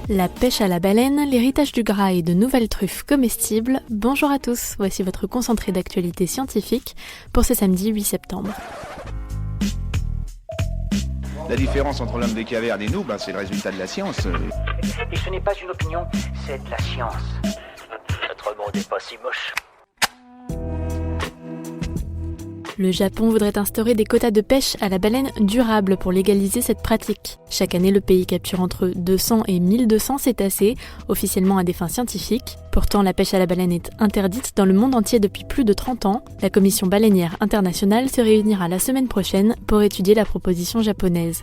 La pêche à la baleine, l'héritage du gras et de nouvelles truffes comestibles. Bonjour à tous, voici votre concentré d'actualité scientifique pour ce samedi 8 septembre. La différence entre l'homme des cavernes et nous, c'est le résultat de la science. Et ce n'est pas une opinion, c'est de la science. Notre monde n'est pas si moche. Le Japon voudrait instaurer des quotas de pêche à la baleine durables pour légaliser cette pratique. Chaque année, le pays capture entre 200 et 1200 cétacés, officiellement à des fins scientifiques. Pourtant, la pêche à la baleine est interdite dans le monde entier depuis plus de 30 ans. La Commission baleinière internationale se réunira la semaine prochaine pour étudier la proposition japonaise.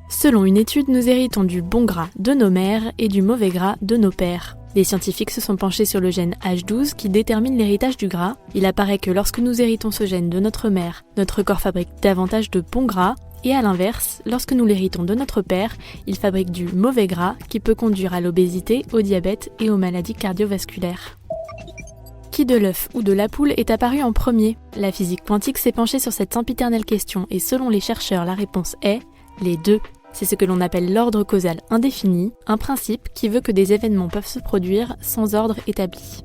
Selon une étude, nous héritons du bon gras de nos mères et du mauvais gras de nos pères. Les scientifiques se sont penchés sur le gène H12 qui détermine l'héritage du gras. Il apparaît que lorsque nous héritons ce gène de notre mère, notre corps fabrique davantage de bon gras, et à l'inverse, lorsque nous l'héritons de notre père, il fabrique du mauvais gras qui peut conduire à l'obésité, au diabète et aux maladies cardiovasculaires. Qui de l'œuf ou de la poule est apparu en premier ? La physique quantique s'est penchée sur cette sempiternelle question et selon les chercheurs, la réponse est les deux. C'est ce que l'on appelle l'ordre causal indéfini, un principe qui veut que des événements peuvent se produire sans ordre établi.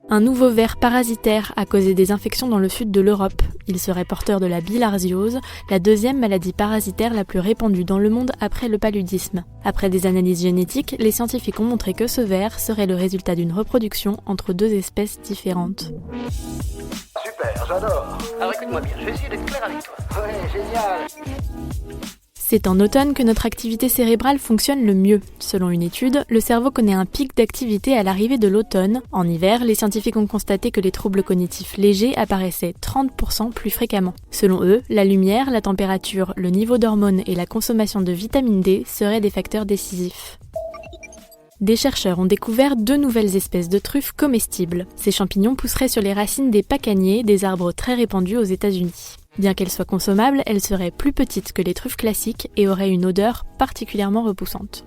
Un nouveau ver parasitaire a causé des infections dans le sud de l'Europe. Il serait porteur de la bilharziose, la deuxième maladie parasitaire la plus répandue dans le monde après le paludisme. Après des analyses génétiques, les scientifiques ont montré que ce ver serait le résultat d'une reproduction entre deux espèces différentes. Super, j'adore. Alors écoute-moi bien, je vais essayer d'être clair avec toi. Ouais, génial. C'est en automne que notre activité cérébrale fonctionne le mieux. Selon une étude, le cerveau connaît un pic d'activité à l'arrivée de l'automne. En hiver, les scientifiques ont constaté que les troubles cognitifs légers apparaissaient 30% plus fréquemment. Selon eux, la lumière, la température, le niveau d'hormones et la consommation de vitamine D seraient des facteurs décisifs. Des chercheurs ont découvert 2 nouvelles espèces de truffes comestibles. Ces champignons pousseraient sur les racines des pacaniers, des arbres très répandus aux États-Unis. Bien qu'elles soient consommables, elles seraient plus petites que les truffes classiques et auraient une odeur particulièrement repoussante.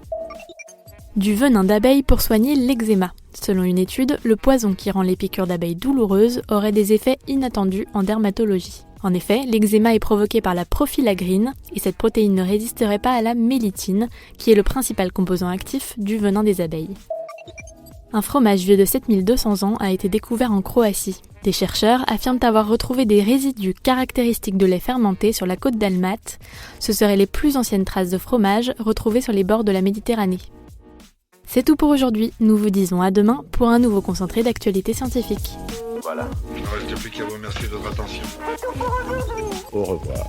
Du venin d'abeille pour soigner l'eczéma. Selon une étude, le poison qui rend les piqûres d'abeilles douloureuses aurait des effets inattendus en dermatologie. En effet, l'eczéma est provoqué par la profilaggrine et cette protéine ne résisterait pas à la mélitine, qui est le principal composant actif du venin des abeilles. Un fromage vieux de 7200 ans a été découvert en Croatie. Des chercheurs affirment avoir retrouvé des résidus caractéristiques de lait fermenté sur la côte dalmate. Ce seraient les plus anciennes traces de fromage retrouvées sur les bords de la Méditerranée. C'est tout pour aujourd'hui. Nous vous disons à demain pour un nouveau concentré d'actualité scientifique. Voilà. Il ne reste plus qu'à vous remercier de votre attention. Au revoir.